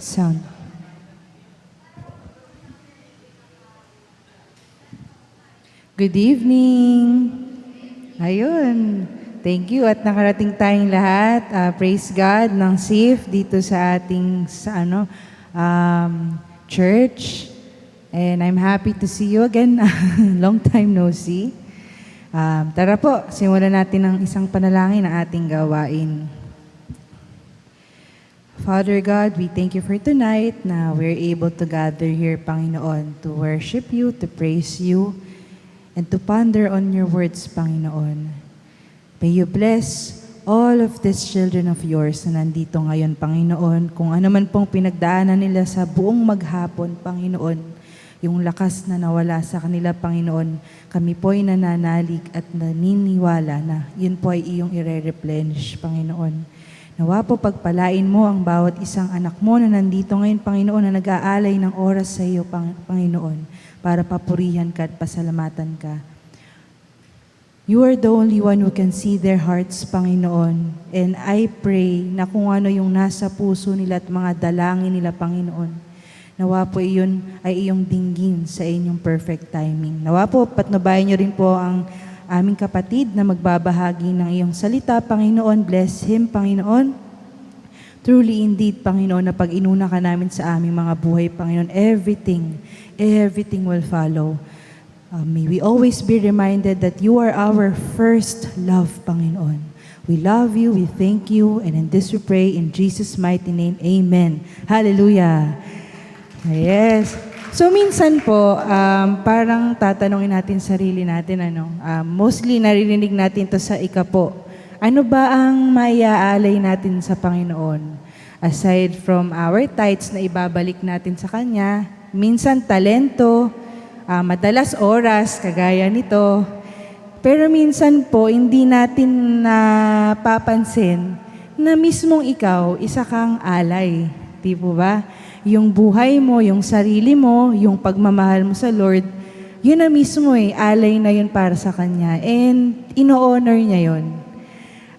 Sound. Good evening. Ayun. Thank you at nakarating tayong lahat. Praise God ng SIF dito sa ating church. And I'm happy to see you again. Long time no see. Tara po, simulan natin ng isang panalangin na ating gawain. Father God, we thank you for tonight na we're able to gather here, Panginoon, to worship you, to praise you, and to ponder on your words, Panginoon. May you bless all of these children of yours na nandito ngayon, Panginoon. Kung ano man pong pinagdaanan nila sa buong maghapon, Panginoon, yung lakas na nawala sa kanila, Panginoon, kami po ay nananalig at naniniwala na yun po ay iyong ire-replenish, Panginoon. Nawa po pagpalain mo ang bawat isang anak mo na nandito ngayon, Panginoon, na nag-aalay ng oras sa iyo, Panginoon, para papurihan ka at pasalamatan ka. You are the only one who can see their hearts, Panginoon. And I pray na kung ano yung nasa puso nila at mga dalangin nila, Panginoon, nawa po iyon ay iyong dinggin sa inyong perfect timing. Nawa po patnubayan niyo rin po ang aming kapatid na magbabahagi ng iyong salita, Panginoon. Bless him, Panginoon. Truly indeed, Panginoon, na pag inuna ka namin sa aming mga buhay, Panginoon, everything will follow. May we always be reminded that you are our first love, Panginoon. We love you, we thank you, and in this we pray in Jesus' mighty name, amen. Hallelujah. Yes. So minsan po, parang tatanungin natin sarili natin, mostly naririnig natin to sa ika-po. Ano ba ang maiaalay natin sa Panginoon? Aside from our tithes na ibabalik natin sa Kanya, minsan talento, madalas oras, kagaya nito. Pero minsan po, hindi natin napapansin na mismong ikaw, isa kang alay. Di po ba? Yung buhay mo, yung sarili mo, yung pagmamahal mo sa Lord, yun na mismo alay na yun para sa Kanya. And ino-honor niya yun.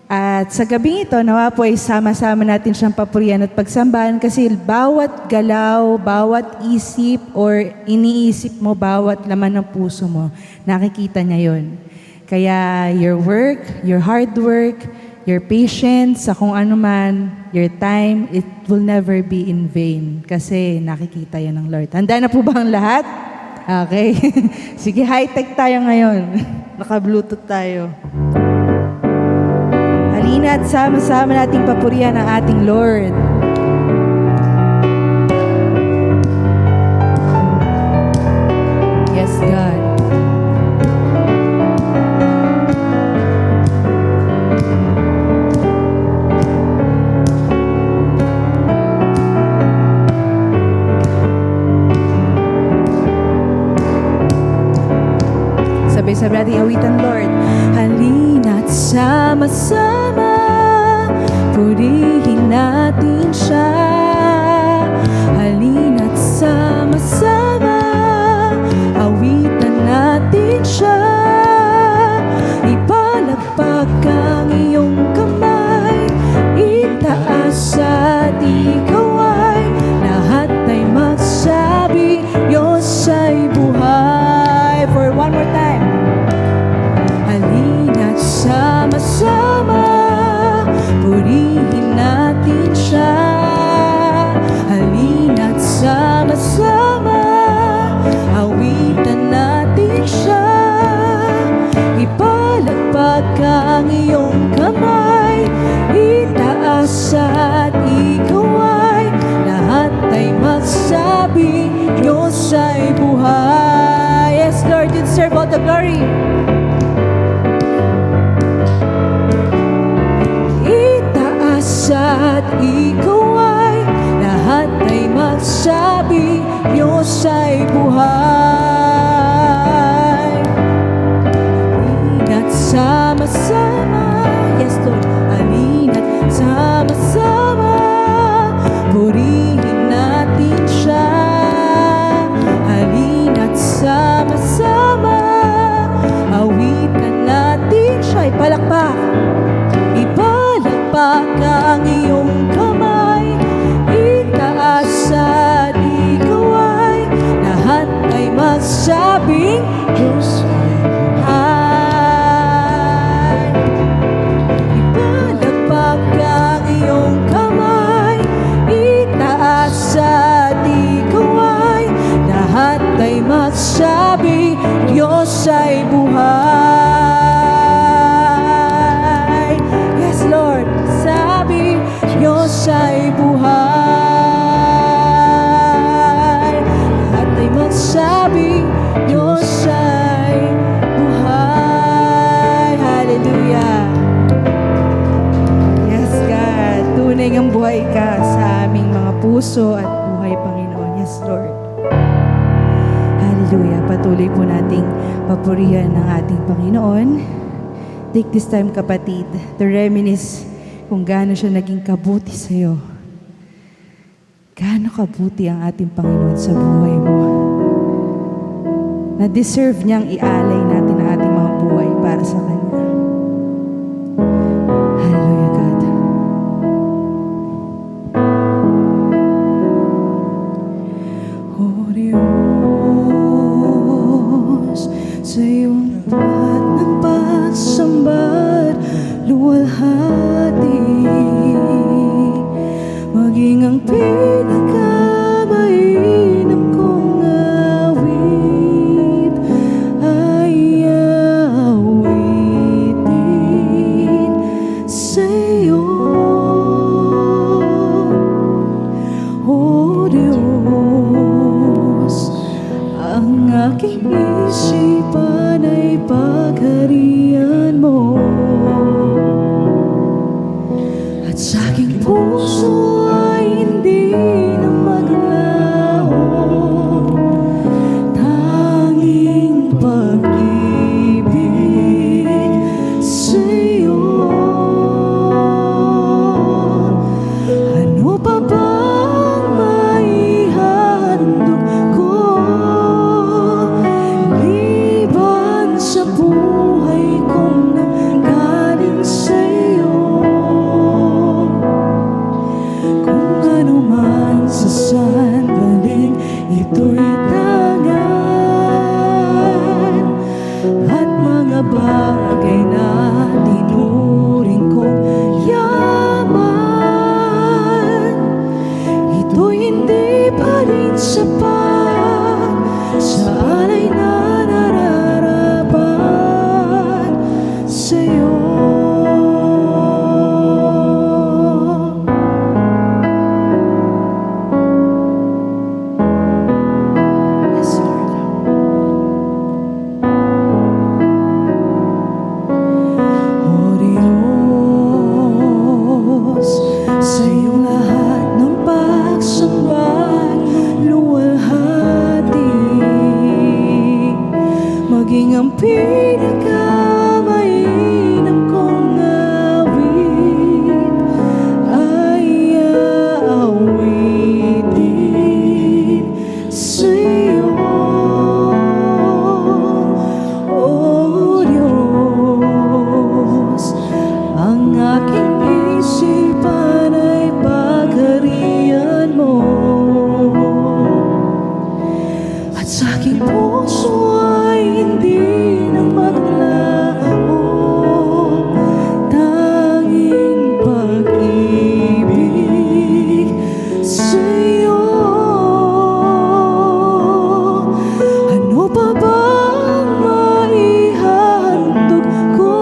At sa gabing ito, nawa po ay sama-sama natin siyang papurihan at pagsambahan kasi bawat galaw, bawat isip or iniisip mo, bawat laman ng puso mo, nakikita niya yun. Kaya your work, your hard work, your patience sa kung ano man, your time, it will never be in vain kasi nakikita yan ng Lord. Handa na po ba ang lahat? Okay. Sige, high-tech tayo ngayon. Naka-Bluetooth tayo. Halina at sama-sama nating papurihan ang ating Lord. Yes, God. Sabay-sabay natin awitan, Lord. Halina't sama-sama, purihin natin siya. Halina't sama-sama, awitan natin siya. Ipalagpag ang iyong kamay, itaas at ikaw ay lahat ay magsabi, Diyos ay buhay. For one more time. Halina't sama-sama, purihin natin siya. Halina't sama-sama, awitan natin siya. Ipalagpag ang iyong kamay, itaas at ikaw ay lahat ay magsabi, Diyos ay buhay. Yes, Lord, you deserve all the glory. Itaas at ikaw ay lahat ay magsabi, Diyos ay buhay. Halina't sama-sama, yes Lord, halina't sama-sama, purihin natin siya. Halina't sama-sama, awitan natin siya. Ipalakpak, ipalakpak ang iyong kamay, itaas magsabing Diyos ay ay ipalagpak ang iyong kamay, itaas at ikaw ay lahat ay magsabi, Diyos ay buhay. Yes, Lord, sabi, Diyos ay buhay. Lahat ay magsabi, Diyos ay buhay. Hallelujah. Yes, God. Tunay ngang buhay ka sa aming mga puso at buhay, Panginoon. Yes, Lord. Hallelujah. Patuloy po nating papurihan ng ating Panginoon. Take this time, kapatid, to reminisce kung gaano siya naging kabuti sa iyo. Gaano kabuti ang ating Panginoon sa buhay mo. Na deserve niyang ialay natin ang ating mga buhay para sa Kanya. Hallelujah, God. O Diyos, sa iyong lahat ng pagsamba't luwalhati, maging ang pinakamainam kong awit ay awitin sa iyo. O Diyos, ang aking isipan ay pagharian mo, at sa aking puso ay hindi na maglaho, tanging pag-ibig sa iyo. Ano pa bang maihandog ko liban sa buhay kong nanggaling sa iyo? Kung ano man sa sandaling ito'y tangan, at mga bagay na tinuring kong yaman, ito'y hindi pa rin sapat sa alay na nararapat sa iyo. Yes, Lord. O Diyos, sa iyong lahat ng pagsamba't luwalhati, maging ang pinakamainam kong awit ay aawitin sa iyo. O Diyos, ang aking isipan ay pagharian mo, at sa aking puso ay hindi na maglaho, tanging pag-ibig sa iyo. Ano pa bang maihandog ko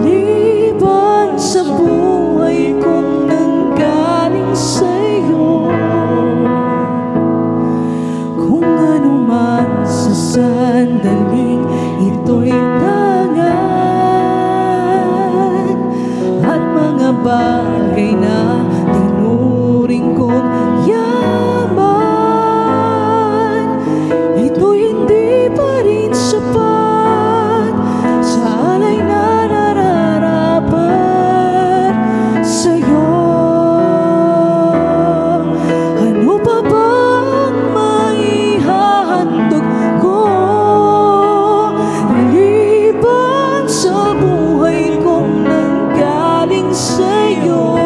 liban sa buhay kong nanggaling sa iyo? Kung ano man sa sandaling ito'y tangan, at mga bagay na tinuring kong yaman, ito'y hindi pa rin sapat sa alay na nararapat sa iyo. Ano pa bang maihahandog ko liban sa buhay kong nanggaling sa iyo?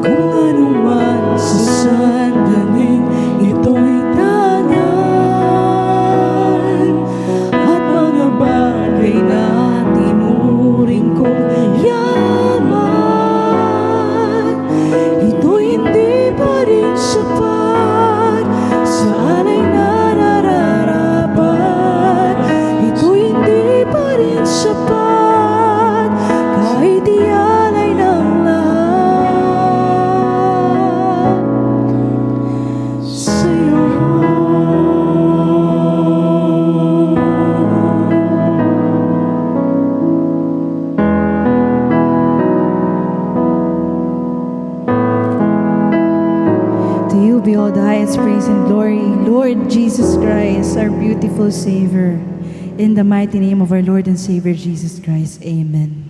Kung ano man sa sandaling be all the highest praise and glory, Lord Jesus Christ, our beautiful Savior. In the mighty name of our Lord and Savior Jesus Christ, amen.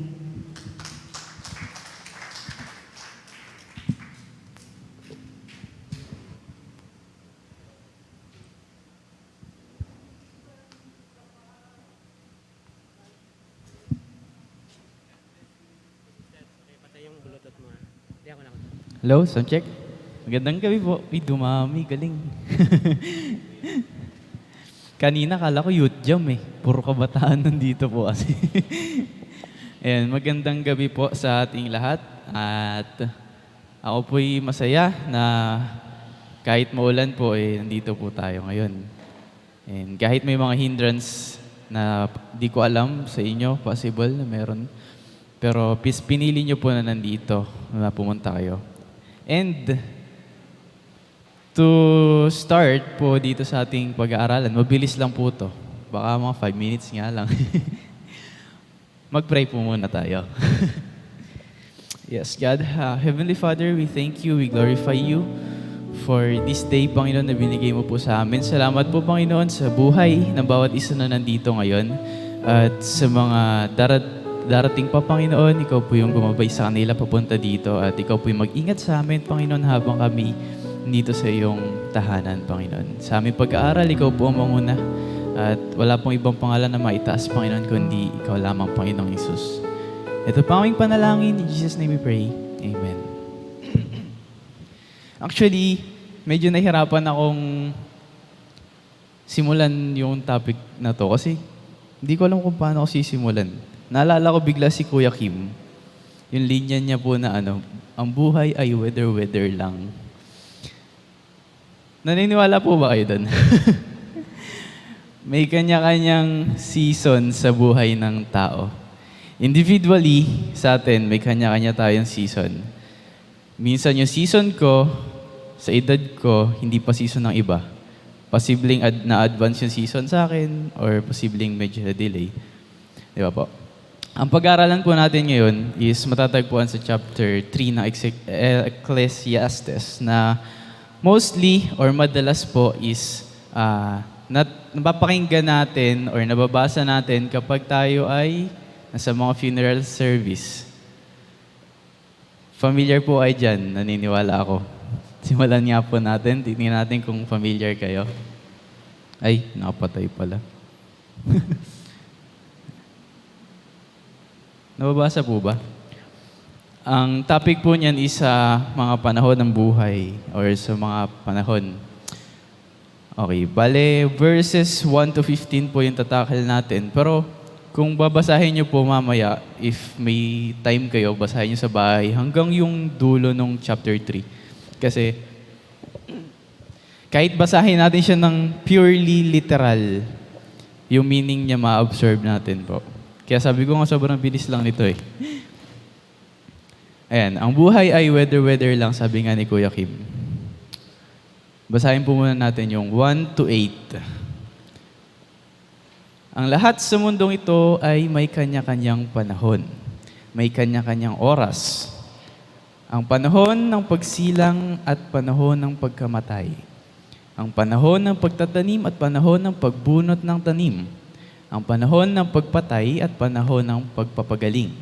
Hello, sound check. Magandang gabi po. Uy, dumami, galing. Kanina kala ko youth jam eh. Puro kabataan nandito po kasi. Ayan, magandang gabi po sa ating lahat. At ako po'y masaya na kahit maulan po eh, nandito po tayo ngayon. And kahit may mga hindrance na di ko alam sa inyo, possible na meron. Pero pinili nyo po na nandito, na pumunta kayo. And to start po dito sa ating pag-aaralan, mabilis lang po to. Baka mga 5 minutes nga lang. Mag-pray po muna tayo. Yes, God, Heavenly Father, we thank you, we glorify you for this day, Panginoon, na binigay mo po sa amin. Salamat po, Panginoon, sa buhay ng bawat isa na nandito ngayon. At sa mga darating pa, Panginoon, ikaw po yung gumabay sa kanila papunta dito at ikaw po yung mag-ingat sa amin, Panginoon, habang kami dito sa iyong tahanan, Panginoon. Sa aming pag-aaral, ikaw po ang manguna at wala pong ibang pangalan na maitaas, Panginoon, kundi ikaw lamang, Panginoong Isus. Ito pa aming panalangin. In Jesus' name we pray. Amen. Actually, medyo nahirapan akong simulan yung topic na to kasi hindi ko alam kung paano ako sisimulan. Naalala ko bigla si Kuya Kim. Yung linya niya po na ang buhay ay weather lang. Naniniwala po ba kayo doon? May kanya-kanyang season sa buhay ng tao. Individually, sa atin, may kanya-kanya tayong season. Minsan yung season ko, sa edad ko, hindi pa season ng iba. Posibleng na-advance yung season sa akin or posibleng medyo na-delay. Di ba po? Ang pag-aaralan po natin ngayon is matatagpuan sa chapter 3 ng Ecclesiastes na mostly or madalas po is napapakinggan natin or nababasa natin kapag tayo ay nasa mga funeral service. Familiar po ay dyan, naniniwala ako. Simulan nga po natin, tingnan natin kung familiar kayo. Ay, nakapatay pala. Nababasa po ba? Ang topic po niyan is sa mga panahon ng buhay or sa mga panahon. Okay, bale, verses 1 to 15 po yung tatakal natin. Pero kung babasahin niyo po mamaya, if may time kayo, basahin niyo sa bahay hanggang yung dulo ng chapter 3. Kasi kahit basahin natin siya ng purely literal, yung meaning niya ma-absorb natin po. Kaya sabi ko nga sobrang bilis lang nito eh. Ayan, ang buhay ay weather lang, sabi nga ni Kuya Kim. Basahin po muna natin yung 1 to 8. Ang lahat sa mundong ito ay may kanya-kanyang panahon. May kanya-kanyang oras. Ang panahon ng pagsilang at panahon ng pagkamatay. Ang panahon ng pagtatanim at panahon ng pagbunot ng tanim. Ang panahon ng pagpatay at panahon ng pagpapagaling.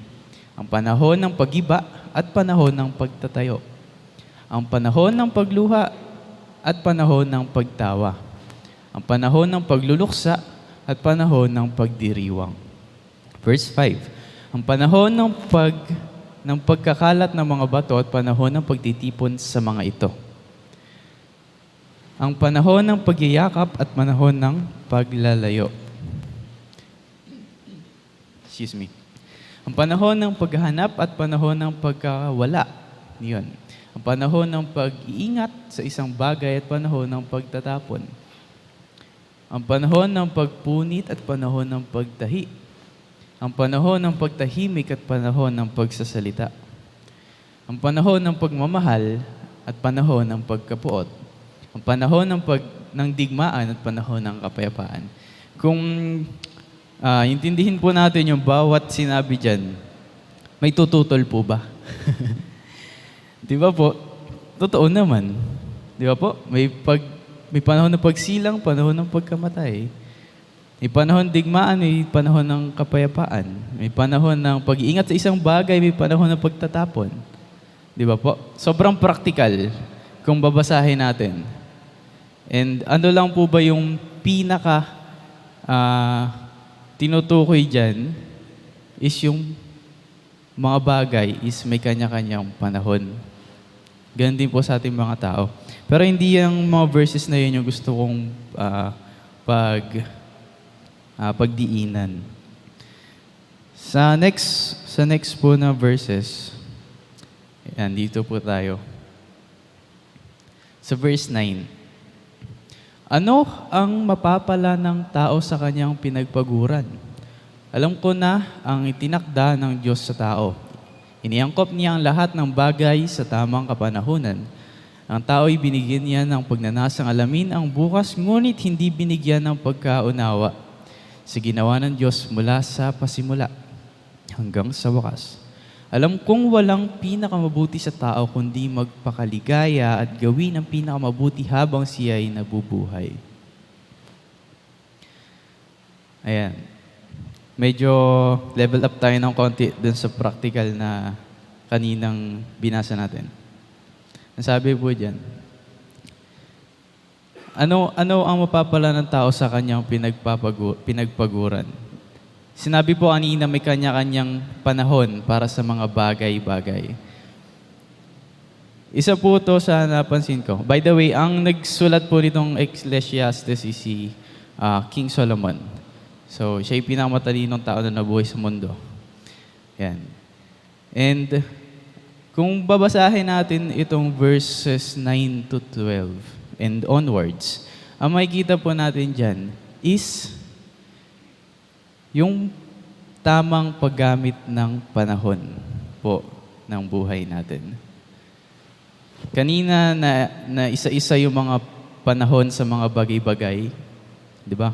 Ang panahon ng pag-iba at panahon ng pagtatayo. Ang panahon ng pagluha at panahon ng pagtawa. Ang panahon ng pagluluksa at panahon ng pagdiriwang. Verse 5. Ang panahon ng pagkakalat ng mga bato at panahon ng pagtitipon sa mga ito. Ang panahon ng pagyayakap at panahon ng paglalayo. Excuse me. Ang panahon ng paghahanap at panahon ng pagkawala. Yun. Ang panahon ng pag-iingat sa isang bagay at panahon ng pagtatapon. Ang panahon ng pagpunit at panahon ng pagtahi. Ang panahon ng pagtahimik at panahon ng pagsasalita. Ang panahon ng pagmamahal at panahon ng pagkapuot. Ang panahon ng digmaan at panahon ng kapayapaan. Kung intindihin po natin yung bawat sinabi dyan, may tututol po ba? Di ba po? Totoo naman. Di ba po? May panahon ng pagsilang, panahon ng pagkamatay. May panahon digmaan, may panahon ng kapayapaan. May panahon ng pag-iingat sa isang bagay, may panahon ng pagtatapon. Di ba po? Sobrang practical kung babasahin natin. And ano lang po ba yung pinaka tinutukoy dyan is yung mga bagay is may kanya-kanyang panahon. Ganun din po sa ating mga tao. Pero hindi yung mga verses na yun yung gusto kong pagdiinan. Sa next po na verses, yan, dito po tayo. Sa verse 9. Ano ang mapapala ng tao sa kanyang pinagpaguran? Alam ko na ang itinakda ng Diyos sa tao. Iniangkop niya ang lahat ng bagay sa tamang kapanahunan. Ang tao'y binigyan niya ng pagnanasang alamin ang bukas, ngunit hindi binigyan ng pagkaunawa sa ginawa ng Diyos mula sa pasimula hanggang sa wakas. Alam kong walang pinakamabuti sa tao kundi magpakaligaya at gawin ang pinakamabuti habang siya ay nabubuhay. Ayan. Medyo level up tayo ng konti dun sa practical na kaninang binasa natin. Nasabi po dyan, ano ang mapapala ng tao sa kanyang pinagpaguran? Sinabi po kanina may kanya-kanyang panahon para sa mga bagay-bagay. Isa po to sa napansin ko. By the way, ang nagsulat po nitong Ecclesiastes is si King Solomon. So, siya yung pinakamatalinong tao na nabuhay sa mundo. Yan. And kung babasahin natin itong verses 9 to 12 and onwards, ang makikita po natin dyan is yung tamang paggamit ng panahon po ng buhay natin. Kanina na isa-isa yung mga panahon sa mga bagay-bagay, di ba?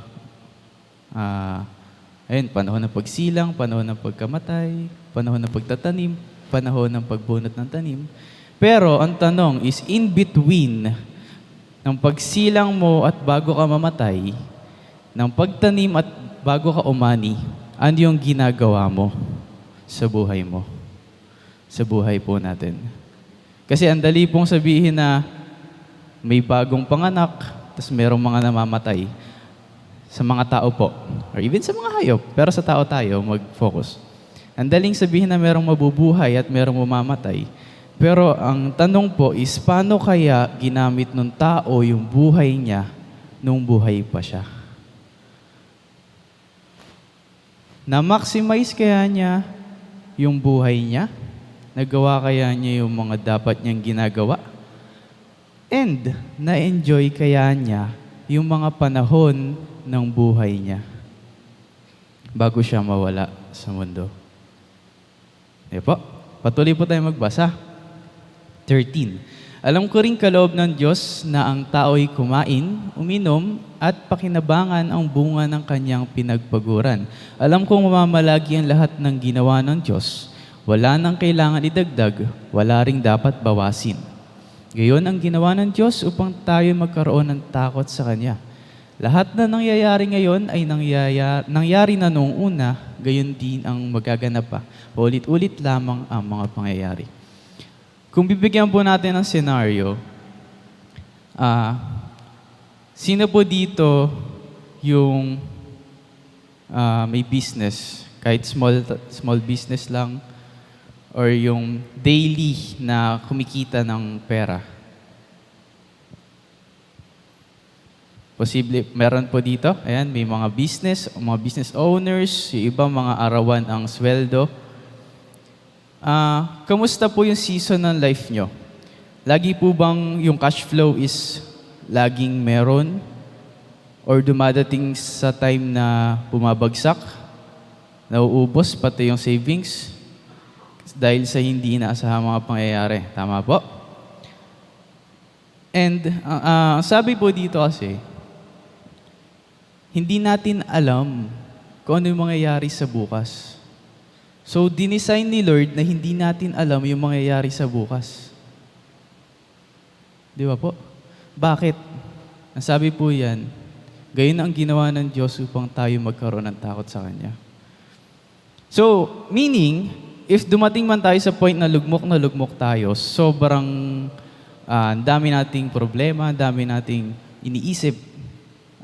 Ayun, panahon ng pagsilang, panahon ng pagkamatay, panahon ng pagtatanim, panahon ng pagbunot ng tanim. Pero ang tanong is, in between ng pagsilang mo at bago ka mamatay, ng pagtanim at bago ka umani, ano yung ginagawa mo sa buhay mo? Sa buhay po natin. Kasi ang dali pong sabihin na may bagong panganak, tapos merong mga namamatay. Sa mga tao po, or even sa mga hayop, pero sa tao tayo mag-focus. Ang daling sabihin na merong mabubuhay at merong mamamatay. Pero ang tanong po is, paano kaya ginamit ng tao yung buhay niya nung buhay pa siya? Na-maximize kaya niya yung buhay niya? Nagawa kaya niya yung mga dapat niyang ginagawa? And na-enjoy kaya niya yung mga panahon ng buhay niya bago siya mawala sa mundo? Di po? Patuloy po tayo magbasa. 13. Alam ko rin kaloob ng Diyos na ang tao'y kumain, uminom, at pakinabangan ang bunga ng kanyang pinagpaguran. Alam kong mamamalagi ang lahat ng ginawa ng Diyos. Wala nang kailangan idagdag, wala ring dapat bawasin. Gayon ang ginawa ng Diyos upang tayo magkaroon ng takot sa Kanya. Lahat na nangyayari ngayon ay nangyari na noong una, gayon din ang magaganap pa. Ulit-ulit lamang ang mga pangyayari. Kung bibigyan po natin ng senaryo, sino po dito yung may business, kahit small business lang, or yung daily na kumikita ng pera? Posible, meron po dito. Ayan, may mga business owners, yung iba mga arawan ang sweldo. Kamusta po yung season ng life nyo? Lagi po bang yung cash flow is laging meron? Or dumadating sa time na bumabagsak? Nauubos pati yung savings? Dahil sa hindi inaasahang mga pangyayari. Tama po? And sabi po dito kasi, hindi natin alam kung ano yung mangyayari sa bukas. So, dinesign ni Lord na hindi natin alam yung mangyayari sa bukas. Di ba po? Bakit? Ang sabi po yan, gayon ang ginawa ng Diyos upang tayo magkaroon ng takot sa Kanya. So, meaning, if dumating man tayo sa point na lugmok tayo, sobrang dami nating problema, dami nating iniisip,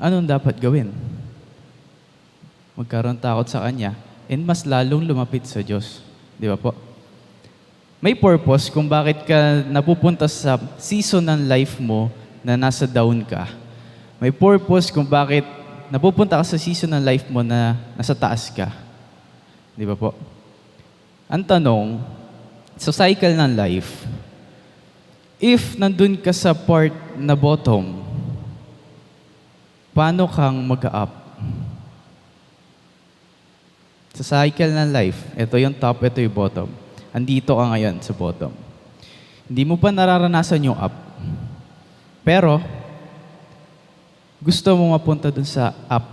anong dapat gawin? Magkaroon takot sa Kanya and mas lalong lumapit sa Diyos. Di ba po? May purpose kung bakit ka napupunta sa season ng life mo na nasa down ka. May purpose kung bakit napupunta ka sa season ng life mo na nasa taas ka. Di ba po? Ang tanong, sa cycle ng life, if nandun ka sa part na bottom, paano kang mag-up? Sa cycle ng life, ito yung top, ito yung bottom. Andito ka ngayon sa bottom. Hindi mo pa nararanasan yung up. Pero, gusto mo mapunta dun sa up.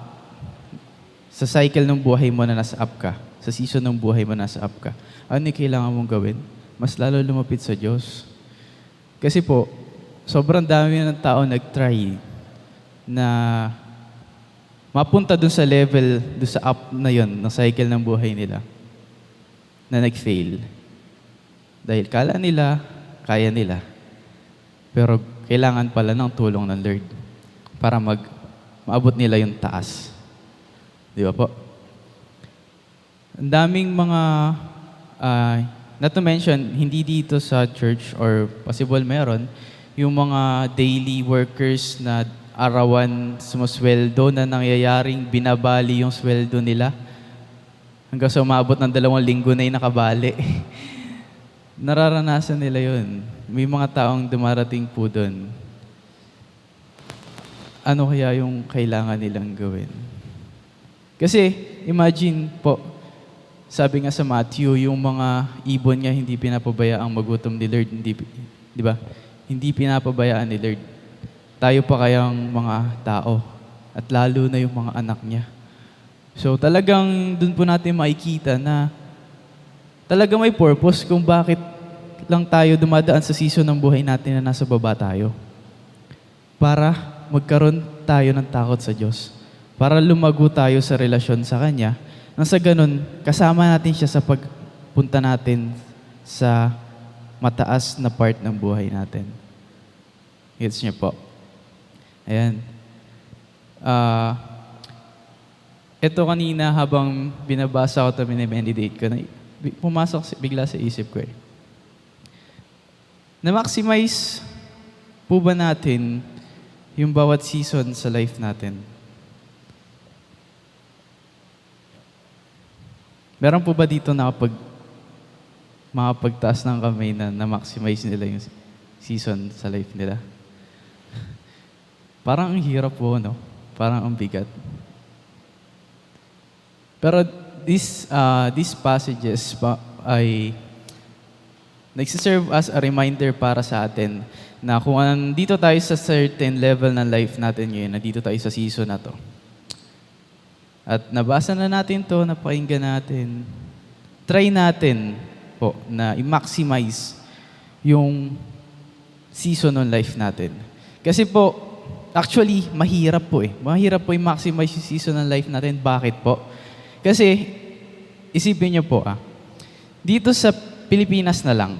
Sa cycle ng buhay mo na nasa up ka. Sa season ng buhay mo na nasa up ka. Ano yung kailangan mong gawin? Mas lalo lumapit sa Diyos. Kasi po, sobrang dami ng tao nag-try na mapunta dun sa level, dun sa up na yon ng cycle ng buhay nila, na nag-fail. Dahil kala nila, kaya nila. Pero kailangan pala ng tulong ng Lord para maabot nila yung taas. Di ba po? Ang daming mga, not to mention, hindi dito sa church or possible meron, yung mga daily workers na arawan sumusweldo na nangyayaring binabali yung sweldo nila hanggang sa umabot ng 2 linggo na yung nakabali. Nararanasan nila yun. May mga taong dumarating po doon. Ano kaya yung kailangan nilang gawin? Kasi, imagine po, sabi nga sa Matthew, yung mga ibon niya hindi pinapabayaan magutom ni Lord. Hindi, di ba? Hindi pinapabayaan ni Lord. Tayo pa kayang mga tao. At lalo na yung mga anak niya. So talagang dun po natin makikita na talaga may purpose kung bakit lang tayo dumadaan sa season ng buhay natin na nasa baba tayo. Para magkaroon tayo ng takot sa Diyos. Para lumago tayo sa relasyon sa Kanya. Nang sa ganun, kasama natin siya sa pagpunta natin sa mataas na part ng buhay natin. Gets niyo po? Ayan. Ito kanina habang binabasa ko ito, minimeditate ko, pumasok bigla sa isip ko eh. Na-maximize po ba natin yung bawat season sa life natin? Meron po ba dito makapagtaas ng kamay na na-maximize nila yung season sa life nila? Parang ang hirap po, no? Parang ang bigat. Pero these passages ay nagsiserve as a reminder para sa atin na kung nandito tayo sa certain level ng life natin ngayon, nandito tayo sa season na to. At nabasa na natin to, napakinggan natin. Try natin po na i-maximize yung season ng life natin. Kasi po, actually, mahirap po eh. Mahirap po i-maximize yung season ng life natin. Bakit po? Kasi, isipin niyo po dito sa Pilipinas na lang,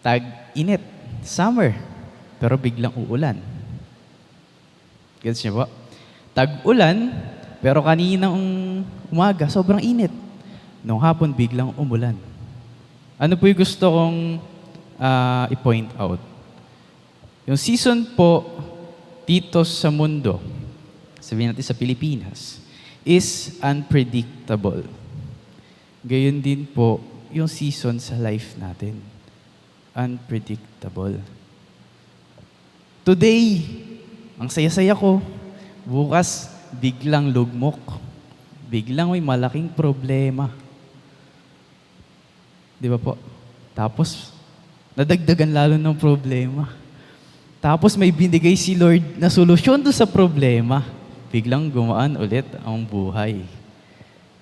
tag-init, summer, pero biglang uulan. Gets niyo po? Tag-ulan, pero kaninang umaga, sobrang init. Nung hapon, biglang umulan. Ano po yung gusto kong i-point out? Yung season po dito sa mundo, sabihin natin sa Pilipinas, is unpredictable. Gayon din po yung season sa life natin. Unpredictable. Today, ang saya-saya ko. Bukas, biglang lugmok. Biglang may malaking problema. Di ba po? Tapos, nadagdagan lalo ng problema. Tapos may binigay si Lord na solusyon doon sa problema. Biglang gumaan ulit ang buhay.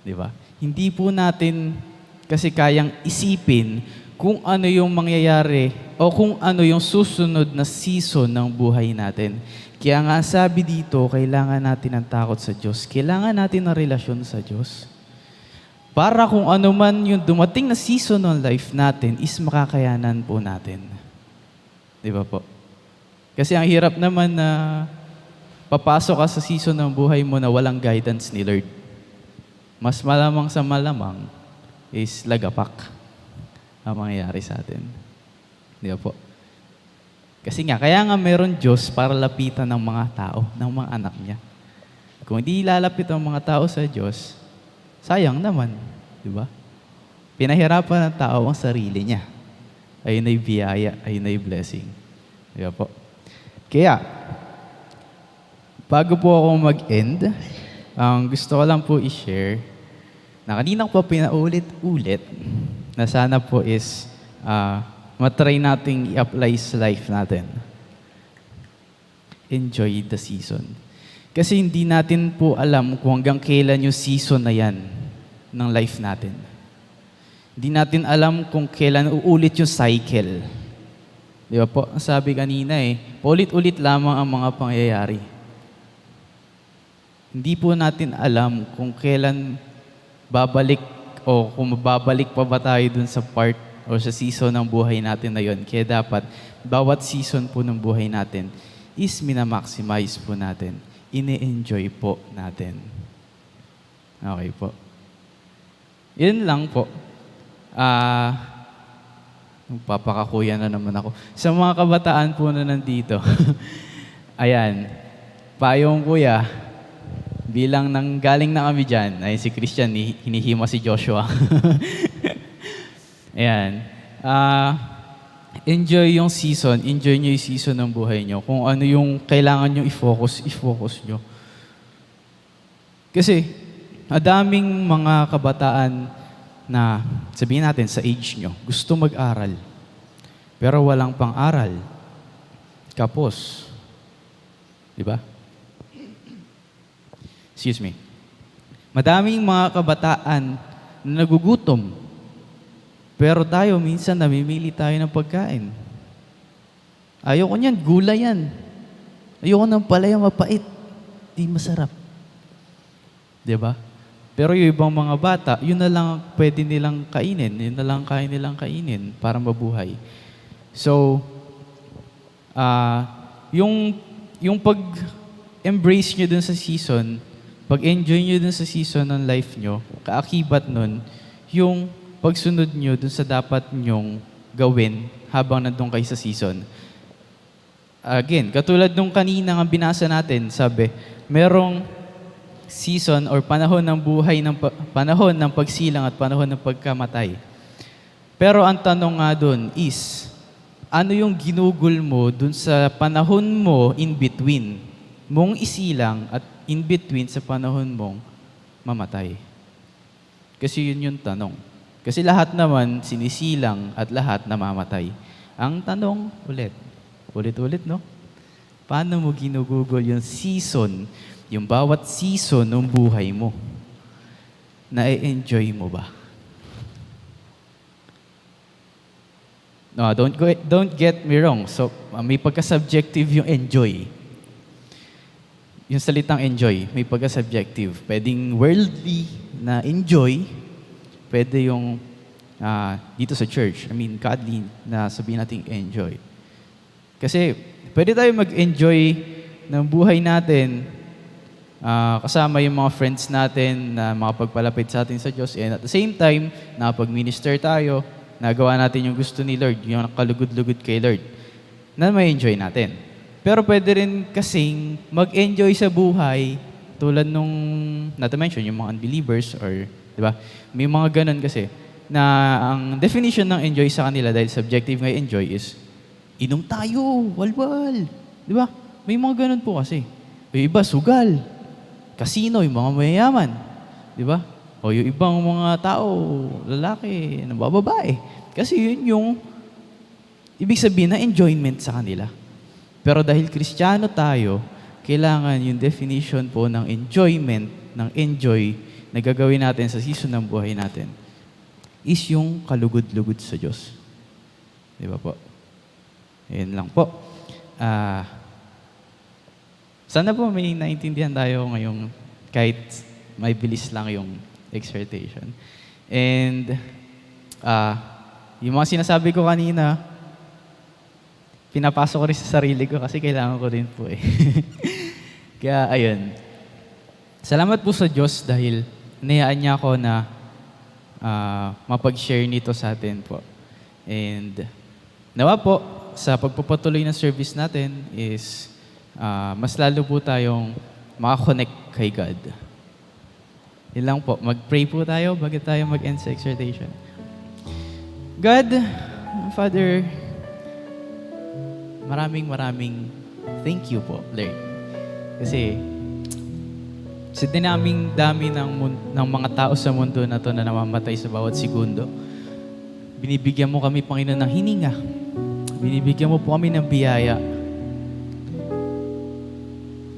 Di ba? Hindi po natin kasi kayang isipin kung ano yung mangyayari o kung ano yung susunod na season ng buhay natin. Kaya nga sabi dito, kailangan natin ng takot sa Diyos. Kailangan natin ng relasyon sa Diyos. Para kung ano man yung dumating na season ng life natin is makakayanan po natin. Di ba po? Kasi ang hirap naman na papasok ka sa season ng buhay mo na walang guidance ni Lord. Mas malamang sa malamang is lagapak ang mangyayari sa atin. Di ba po? Kasi nga, kaya nga meron Diyos para lapitan ng mga tao, ng mga anak niya. Kung hindi lalapit ang mga tao sa Diyos, sayang naman, di ba? Pinahirapan ng tao ang sarili niya. Ayun ay biyaya, ayun ay blessing. Di ba po? Kaya, bago po ako mag-end, gusto ko lang po i-share na kanina ko pa pinaulit-ulit na sana po is matry nating i-apply sa life natin. Enjoy the season. Kasi hindi natin po alam kung hanggang kailan yung season na yan ng life natin. Hindi natin alam kung kailan uulit yung cycle. Di ba po? Ang sabi kanina paulit-ulit lamang ang mga pangyayari. Hindi po natin alam kung kailan babalik o kung babalik pa ba tayo dun sa part o sa season ng buhay natin na yon. Kaya dapat, bawat season po ng buhay natin is minamaximize po natin. Ine-enjoy po natin. Okay po. Yun lang po. Papakakuya na naman ako. Sa mga kabataan po na nandito, ayan, payong kuya, bilang nang galing na kami dyan, ay si Christian, hinihima si Joshua. Ayan. Enjoy yung season. Enjoy nyo yung season ng buhay nyo. Kung ano yung kailangan nyo i-focus nyo. Kasi, madaming mga kabataan na, sabihin natin sa age nyo, gusto mag-aral. Pero walang pang-aral. Kapos. Diba? Excuse me. Madaming mga kabataan na nagugutom. Pero tayo, minsan namimili tayo ng pagkain. Ayoko niyan, gulay yan. Ayoko ng palaya mapait. Di masarap. Diba? Pero yung ibang mga bata, yun na lang pwede nilang kainin. Yun na lang kaya nilang kainin para mabuhay. So, yung pag-embrace nyo dun sa season, pag-enjoy nyo dun sa season ng life nyo, kaakibat nun, yung pagsunod nyo dun sa dapat nyong gawin habang nandun kayo sa season. Again, katulad nung kanina nga binasa natin, sabi, merong season or panahon ng buhay, panahon ng pagsilang at panahon ng pagkamatay. Pero ang tanong nga dun is, ano yung ginugol mo dun sa panahon mo in between mong isilang at in between sa panahon mong mamatay? Kasi yun yung tanong. Kasi lahat naman sinisilang at lahat namamatay. Ang tanong ulit-ulit, no? Paano mo ginugugol yung season, yung bawat season ng buhay mo? Na-enjoy mo ba? No, don't get me wrong. So, may pagka-subjective yung enjoy. Yung salitang enjoy, may pagka-subjective. Pwedeng worldly na enjoy, pwede yung dito sa church, godly na sabihin natin enjoy. Kasi pwede tayo mag-enjoy ng buhay natin kasama yung mga friends natin na makapagpalapit sa atin sa Diyos, and at the same time, nakapag-minister tayo, nagawa natin yung gusto ni Lord, yung nakalugod-lugod kay Lord, na may enjoy natin. Pero pwede rin kasing mag-enjoy sa buhay tulad nung, not to mention, yung mga unbelievers or, di ba? May mga ganun kasi na ang definition ng enjoy sa kanila dahil subjective nga enjoy is inom tayo, walwal. Di ba? May mga ganun po kasi. Yung iba, sugal. Casino, yung mga mayayaman. Di ba? O yung ibang mga tao, lalaki, nabababae. Kasi yun yung ibig sabihin na enjoyment sa kanila. Pero dahil Kristiyano tayo, kailangan yung definition po ng enjoyment, ng enjoy, na gagawin natin sa season ng buhay natin, is yung kalugod-lugod sa Diyos. Di ba po? Yun lang po. Sana po may naintindihan tayo ngayong kahit may bilis lang yung exhortation. And yung mga sinasabi ko kanina, pinapasok ko rin sa sarili ko kasi kailangan ko rin po eh. Kaya ayun. Salamat po sa Diyos dahil inayaan niya ako na mapag-share nito sa atin po. And nawa po, sa pagpapatuloy ng service natin is mas lalo po tayong makakonect kay God. Yun lang po. Mag-pray po tayo bago tayo mag-end sa exhortation. God, Father, maraming thank you po, Lord. Kasi sa dinaming dami ng mga tao sa mundo na to na namamatay sa bawat segundo, binibigyan mo kami, Panginoon, ng hininga. Binibigyan mo po kami ng biyaya.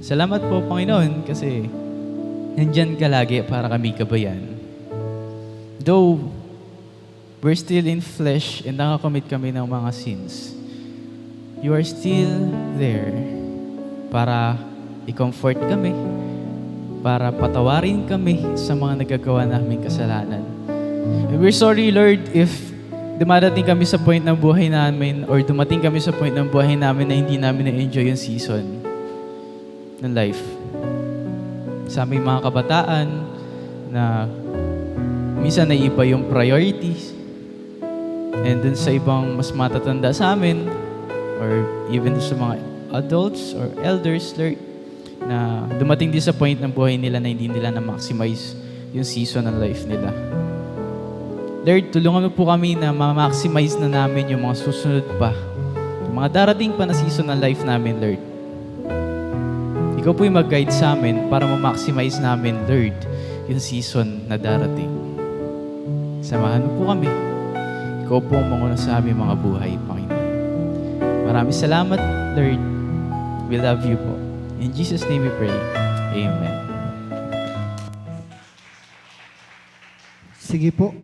Salamat po, Panginoon, kasi nandyan ka lagi para kami gabayan. Though we're still in flesh and nakakomit kami ng mga sins, you are still there para i-comfort kami, para patawarin kami sa mga nagagawa naming kasalanan. And we're sorry, Lord, if dumadating kami sa point ng buhay namin or dumating kami sa point ng buhay namin na hindi namin na-enjoy yung season ng life. Sa aming mga kabataan na minsan naiiba yung priorities, and dun sa ibang mas matatanda sa amin or even sa mga adults or elders, Lord, na dumating din sa point ng buhay nila na hindi nila na-maximize yung season ng life nila. Lord, tulungan mo po kami na ma-maximize na namin yung mga susunod pa, yung mga darating pa na season ng life namin, Lord. Ikaw po yung mag-guide sa amin para ma-maximize namin, Lord, yung season na darating. Samahan mo po kami. Ikaw po ang manguna sa aming mga buhay, Panginoon. Maraming salamat, Lord. We love you po. In Jesus' name we pray. Amen. Sige po.